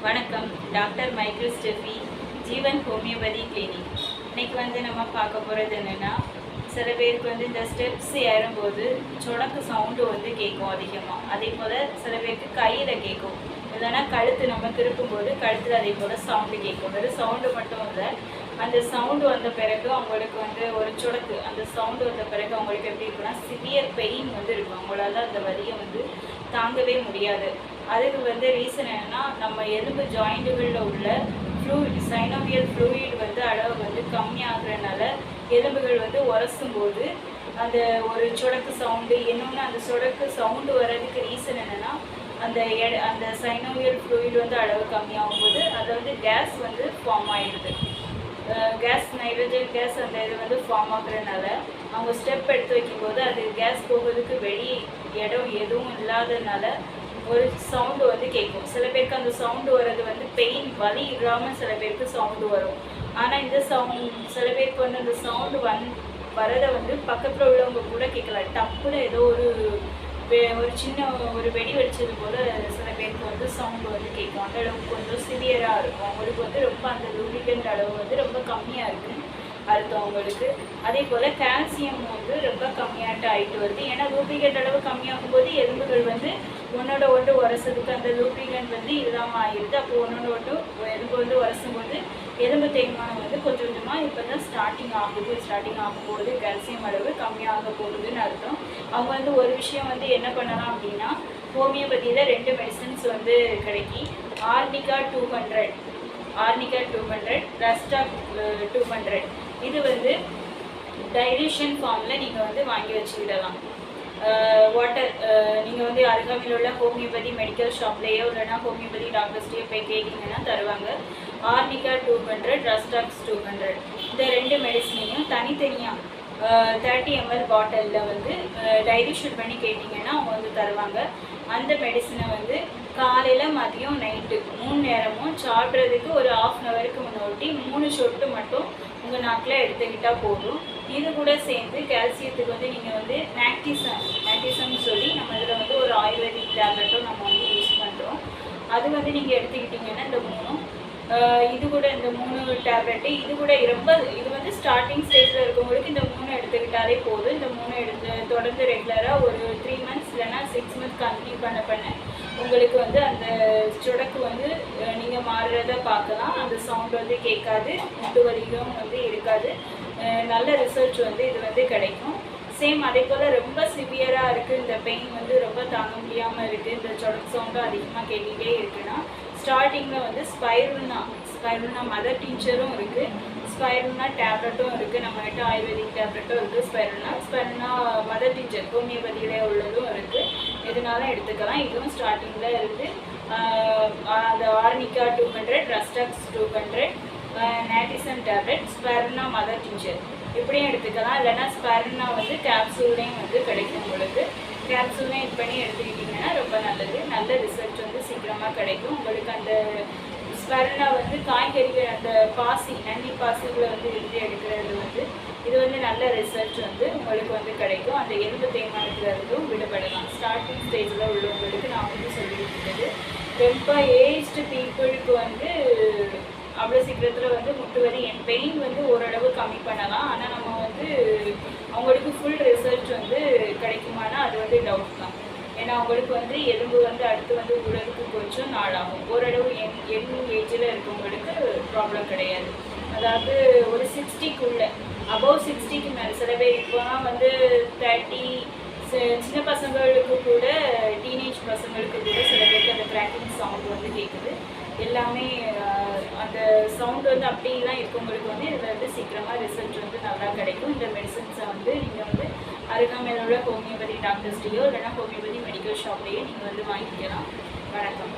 வணக்கம். Doctor Michael Steffi, ஜீவன் homeopathy clinic. இன்னைக்கு நம்ம பார்க்க போகிறது என்னென்னா, சில பேருக்கு இந்த ஸ்டெப்ஸ் ஏறும்போது சொடக்கு சவுண்டு கேட்கும் அதிகமாக. அதே போல் சில பேருக்கு கையில் கேட்கும், இல்லைன்னா கழுத்து நம்ம திருப்பும்போது கழுத்தில் அதே போல் சவுண்டு கேட்கும். வெறும் சவுண்டு மட்டும் இல்லை, அந்த சவுண்டு வந்த பிறகு அவங்களுக்கு ஒரு சொடக்கு, அந்த சவுண்டு வந்த பிறகு அவங்களுக்கு எப்படி இருக்குன்னா சிவியர் பெயின் இருக்கும். அவங்களால அந்த வலியை தாங்கவே முடியாது. அதுக்கு ரீசன் என்னென்னா, நம்ம எலும்பு ஜாயிண்ட்டுகளில் உள்ள ஃப்ளூயிட், சைனோவியல் ஃப்ளூயிட் அளவு கம்மியாகிறதுனால எலும்புகள் உரசும் போது அந்த ஒரு சொடக்கு சவுண்டு. இன்னொன்று, அந்த சொடக்கு சவுண்டு வர்றதுக்கு ரீசன் என்னென்னா, அந்த சைனோவியல் ஃப்ளூயிட் அளவு கம்மியாகும் போது அதை கேஸ் ஃபார்ம் ஆகிடுது. கேஸ், நைட்ரஜன் கேஸ் அந்த இது ஃபார்ம் ஆகுறதுனால அவங்க ஸ்டெப் எடுத்து வைக்கும்போது அது கேஸ் போகிறதுக்கு வெளி இடம் எதுவும் இல்லாததுனால ஒரு சவுண்டு கேட்கும். சில பேருக்கு அந்த சவுண்டு வர்றது பெயின், வலி இல்லாமல் சில பேருக்கு சவுண்டு வரும். ஆனால் இந்த சில பேருக்கு அந்த சவுண்டு வரதை பக்கத்தில் உள்ளவங்க கூட கேட்கலாம். டப்புன்னு ஏதோ ஒரு சின்ன ஒரு வெடி வெடிச்சது போல் சில பேருக்கு சவுண்டு கேட்கும். அந்த அளவுக்கு கொஞ்சம் சிவியராக இருக்கும். அவங்களுக்கு ரொம்ப அந்த லூபிகண்ட் அளவு ரொம்ப கம்மியாக இருக்குன்னு அர்த்தம் அவங்களுக்கு. அதே போல் கால்சியம் ரொம்ப கம்மியாகிட்டு ஆகிட்டு வருது. ஏன்னா லூபிகண்ட் அளவு கம்மியாகும் போது எலும்புகள் ஒன்றோட ஒன்று உரசதுக்கு அந்த லூபிகண்ட் இல்லாமல் ஆகிடுது. அப்போ ஒன்றோட ஒன்று எலும்பு உரசும் போது எலும்பு தேய்மானம் கொஞ்சம் கொஞ்சமாக இப்போ தான் ஸ்டார்டிங் ஆகும்போது கால்சியம் அளவு கம்மியாக போகுதுன்னு அர்த்தம். அவங்க ஒரு விஷயம் என்ன பண்ணலாம் அப்படின்னா, ஹோமியோபதியில் 2 மெடிசன்ஸ் கிடைக்கி. ஆர்னிகா 200, ரஸ்டாக் 200. இது டைலூஷன் ஃபார்மில் நீங்கள் வாங்கி வச்சுக்கிடலாம். வாட்டர் நீங்கள் அருகாமையில் உள்ள ஹோமியோபதி மெடிக்கல் ஷாப்லேயோ இல்லைனா ஹோமியோபதி டாக்டர்ஸ்லேயோ போய் கேட்டிங்கன்னா தருவாங்க. ஆர்னிகா 200, ரஸ்டாக்ஸ் 200. இந்த 2 மெடிசனையும் தனித்தனியாக 30 ml பாட்டிலில் டைலூஷன் பண்ணி கேட்டிங்கன்னா அவங்க தருவாங்க. அந்த மெடிசனை காலையில், மதியம், நைட்டு 3 நேரமும் சாப்பிட்றதுக்கு ஒரு 1/2 hourக்கு முன்னாடி 3 சொட்டு மட்டும் உங்கள் நாக்கில் எடுத்துக்கிட்டால் போதும். இது கூட சேர்ந்து கால்சியத்துக்கு நீங்கள் மேக்னீசியம்னு சொல்லி நம்ம இதில் ஒரு ஆயுர்வேதிக் டேப்லெட்டும் நம்ம யூஸ் பண்ணுறோம். அது நீங்கள் எடுத்துக்கிட்டிங்கன்னா இந்த 3 இது கூட இந்த 3 டேப்லெட்டு இது கூட இது ஸ்டார்டிங் ஸ்டேஜில் இருக்கவங்களுக்கு இந்த 3 எடுத்துக்கிட்டாலே போதும். இந்த 3 தொடர்ந்து ரெகுலராக ஒரு 3 months இல்லைன்னா 6 months கண்டினியூ பண்ண உங்களுக்கு அந்த சொடக்கு நீங்கள் மாறுறத பார்க்கலாம். அந்த சவுண்டு கேட்காது, முட்டு வலியும் இருக்காது. நல்ல ரிசல்ட் இது கிடைக்கும். சேம் அதே போல் ரொம்ப சிவியராக இருக்குது, இந்த பெயின் ரொம்ப தாங்க முடியாமல் இருக்குது, இந்த சொடக்கு சவுண்டும் அதிகமாக கேட்டுகிட்டே இருக்குன்னா ஸ்டார்டிங்கில் ஸ்பைருல்னா மதர் டீச்சரும் இருக்குது, ஸ்பைருல்னா டேப்லெட்டும் இருக்குது. நம்மகிட்ட ஆயுர்வேதிக் டேப்லெட்டும் இருக்குது. ஸ்பைருல்னா மதர் டீச்சர் ஹோமியோபதியிலே உள்ளதும் இருக்குது. எதுனாலும் எடுத்துக்கலாம். இதுவும் ஸ்டார்டிங்கில் இருக்குது. அந்த ஆர்னிகா 200, ரஸ்டாக்ஸ் 200, நேட்டிசன் டேப்லெட், ஸ்பைருல்னா மதர் டீச்சர் இப்படியும் எடுத்துக்கலாம். இல்லைன்னா ஸ்பைருல்னா கேப்சூல்லையும் கிடைக்கும். உங்களுக்கு கேப்சூலையும் இது பண்ணி எடுத்துக்கிட்டிங்கன்னா ரொம்ப நல்லது. நல்ல ரிசல்ட் சீக்கிரமாக கிடைக்கும். உங்களுக்கு அந்த ஸ்பைருல்னா காய்கறிகள், அந்த பாசி, நன்னி பாசிகளை இருந்து எடுக்கிறது இது நல்ல ரிசல்ட் உங்களுக்கு கிடைக்கும். அந்த எலும்பு தேய்மானத்துலேருந்தும் விடுபடலாம். ஸ்டார்டிங் ஸ்டேஜில் உள்ளவங்களுக்கு நான் சொல்லிட்டு இருந்தது. ரொம்ப ஏஜ்டு பீப்புளுக்கு அவ்வளோ சீக்கிரத்தில் முட்டு வலி பெயின் ஓரளவு கம்மி பண்ணலாம். ஆனால் நம்ம அவங்களுக்கு ஃபுல் ரிசல்ட் கிடைக்குமானா அது டவுட் தான். ஏன்னா அவங்களுக்கு எலும்பு அடுத்து உடலுக்கு கொஞ்சம் நாளாகும். ஓரளவு யங் ஏஜில் இருக்கவங்களுக்கு ப்ராப்ளம் கிடையாது. அதாவது ஒரு 60க்குள்ளே, அபவ் 60க்கு மேலே சில பேர் இப்போலாம் 30, சின்ன பசங்களுக்கு கூட, டீனேஜ் பசங்களுக்கு கூட சில பேருக்கு அந்த கிராக்கிங் சவுண்டு கேட்குது. எல்லாமே அந்த சவுண்டு அப்படிலாம் இருக்கவங்களுக்கு இதில் சீக்கிரமாக ரிசல்ட் நல்லா கிடைக்கும். இந்த மெடிசன்ஸை நீங்கள் அருகாமையில் உள்ள ஹோமியோபதி டாக்டர்ஸ்டையோ இல்லைனா ஹோமியோபதி மெடிக்கல் ஷாப்லேயோ நீங்கள் வாங்கிக்கலாம். வணக்கம்.